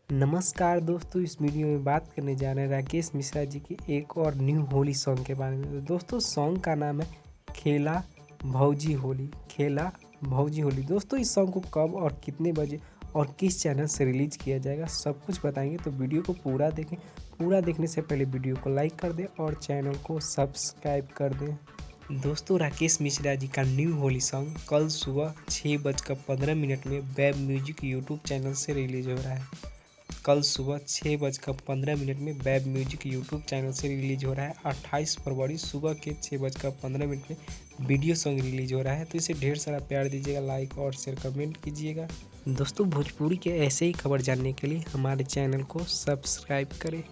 नमस्कार दोस्तों, इस वीडियो में बात करने जा रहे हैं राकेश मिश्रा जी की एक और न्यू होली सॉन्ग के बारे में। तो दोस्तों सॉन्ग का नाम है खेला भौजी होली। खेला भौजी होली। दोस्तों इस सॉन्ग को कब और कितने बजे और किस चैनल से रिलीज किया जाएगा सब कुछ बताएंगे, तो वीडियो को पूरा देखें। पूरा देखने से पहले वीडियो को लाइक कर दें और चैनल को सब्सक्राइब कर दें। दोस्तों राकेश मिश्रा जी का न्यू होली सॉन्ग कल सुबह 6:15 में वेब म्यूजिक यूट्यूब चैनल से रिलीज हो रहा है। कल सुबह 6:15 में वेब म्यूजिक यूट्यूब चैनल से रिलीज हो रहा है। 28 फरवरी सुबह के 6:15 में वीडियो सॉन्ग रिलीज हो रहा है। तो इसे ढेर सारा प्यार दीजिएगा, लाइक और शेयर कमेंट कीजिएगा। दोस्तों भोजपुरी के ऐसे ही खबर जानने के लिए हमारे चैनल को सब्सक्राइब करें।